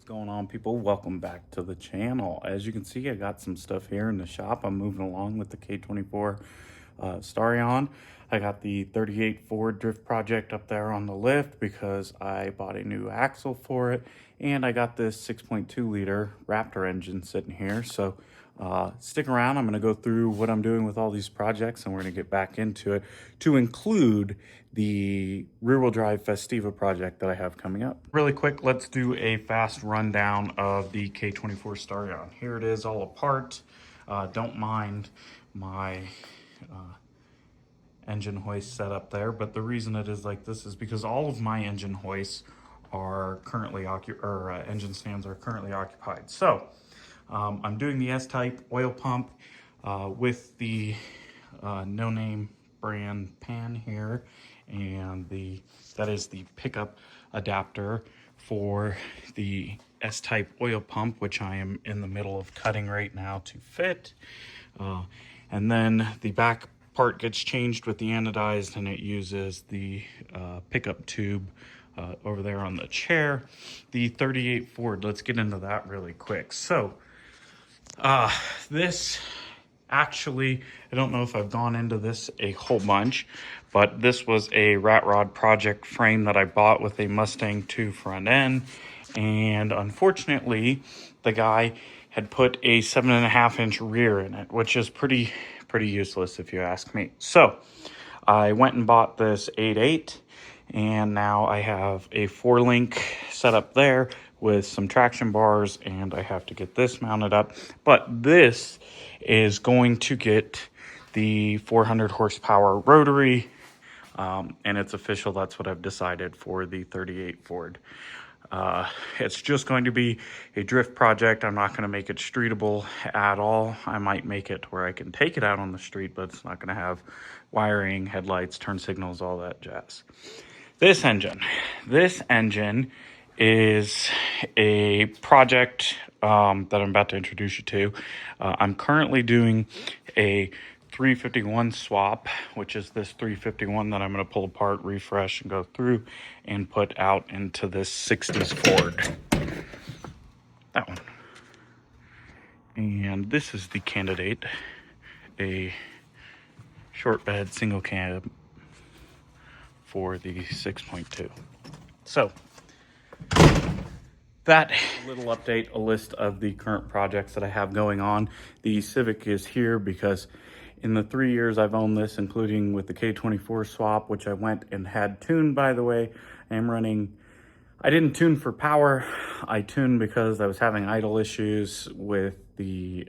What's going on, people? Welcome back to the channel. As you can see, I got some stuff here in the shop. I'm moving along with the K24 Starion. I got the 38 Ford drift project up there on the lift because I bought a new axle for it, and I got this 6.2 liter Raptor engine sitting here. So stick around. I'm going to go through what I'm doing with all these projects, and we're going to get back into it, to include the rear-wheel drive Festiva project that I have coming up. Really quick, let's do a fast rundown of the K24 Starion. Here it is all apart. Don't mind my engine hoist set up there, but the reason it is like this is because all of my engine hoists are currently engine stands are currently occupied. So I'm doing the S-type oil pump with the no-name brand pan here, and that is the pickup adapter for the S-type oil pump, which I am in the middle of cutting right now to fit. And then the back part gets changed with the anodized, and it uses the pickup tube over there on the chair. The 38 Ford, let's get into that really quick. So this actually, I don't know if I've gone into this a whole bunch, but this was a rat rod project frame that I bought with a Mustang 2 front end, and unfortunately the guy had put a 7.5-inch rear in it, which is pretty useless if you ask me. So I went and bought this 8.8, and now I have a 4-link set up there with some traction bars, and I have to get this mounted up. But this is going to get the 400 horsepower rotary, and it's official. That's what I've decided for the 38 Ford. It's just going to be a drift project. I'm not going to make it streetable at all. I might make it where I can take it out on the street, but it's not going to have wiring, headlights, turn signals, all that jazz. This engine is a project that I'm about to introduce you to. I'm currently doing a 351 swap, which is this 351 that I'm going to pull apart, refresh, and go through and put out into this 60s Ford. That one. And this is the candidate, a short bed single cab for the 6.2. So that little update, a list of the current projects that I have going on. The Civic is here because in the 3 years I've owned this, including with the K24 swap, which I went and had tuned, by the way, I didn't tune for power. I tuned because I was having idle issues with the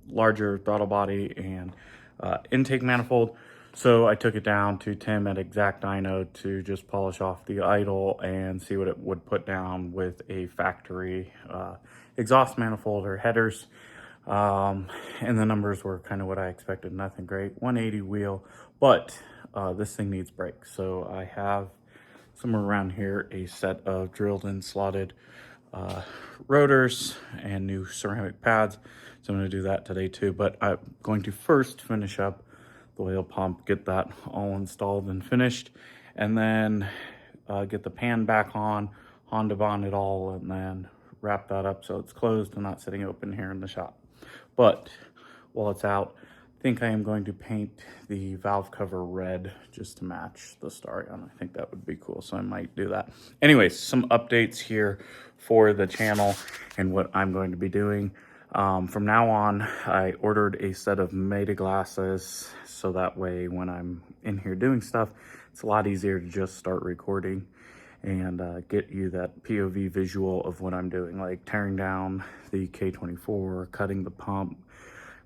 larger throttle body and intake manifold. So I took it down to Tim at Exact Dyno to just polish off the idle and see what it would put down with a factory exhaust manifold or headers. And the numbers were kind of what I expected, nothing great. 180 wheel, but this thing needs brakes. So I have somewhere around here a set of drilled and slotted rotors and new ceramic pads. So I'm going to do that today too, but I'm going to first finish up the oil pump, get that all installed and finished, and then get the pan back on, Honda bond it all, and then wrap that up so it's closed and not sitting open here in the shop. But while it's out, I think I am going to paint the valve cover red just to match the Starion. I think that would be cool, so I might do that. Anyways, some updates here for the channel and what I'm going to be doing. From now on, I ordered a set of Meta glasses, so that way when I'm in here doing stuff, it's a lot easier to just start recording and get you that POV visual of what I'm doing, like tearing down the K24, cutting the pump.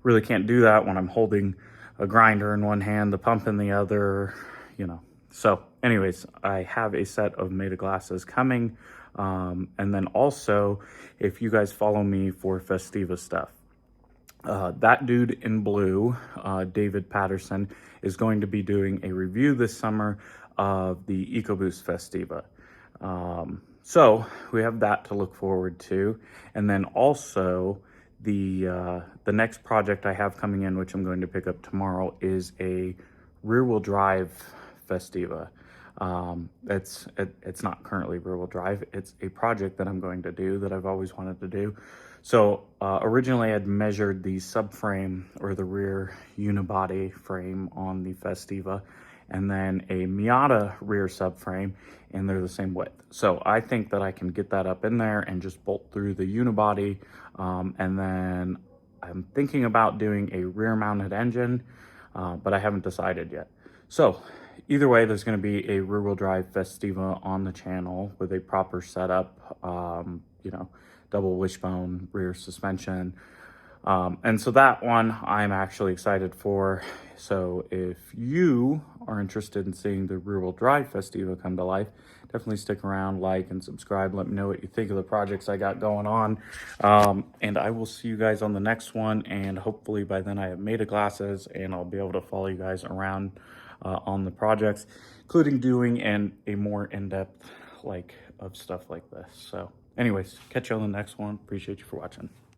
Really can't do that when I'm holding a grinder in one hand, the pump in the other, you know. So anyways, I have a set of Meta glasses coming. And then also, if you guys follow me for Festiva stuff, That Dude in Blue, David Patterson, is going to be doing a review this summer of the Ecoboost Festiva. So we have that to look forward to. And then also the next project I have coming in, which I'm going to pick up tomorrow, is a rear-wheel drive Festiva. It's not currently rear-wheel drive. It's a project that I'm going to do that I've always wanted to do. So originally I'd measured the subframe or the rear unibody frame on the Festiva, and then a Miata rear subframe, and they're the same width. So I think that I can get that up in there and just bolt through the unibody, and then I'm thinking about doing a rear mounted engine, but I haven't decided yet. So either way, there's going to be a rear-wheel drive Festiva on the channel with a proper setup, you know, double wishbone rear suspension. And so that one I'm actually excited for. So if you are interested in seeing the rear-wheel drive Festiva come to life, definitely stick around, like and subscribe. Let me know what you think of the projects I got going on. And I will see you guys on the next one. And hopefully by then I have made glasses and I'll be able to follow you guys around on the projects, including doing a more in-depth of stuff like this. So anyways, catch you on the next one. Appreciate you for watching.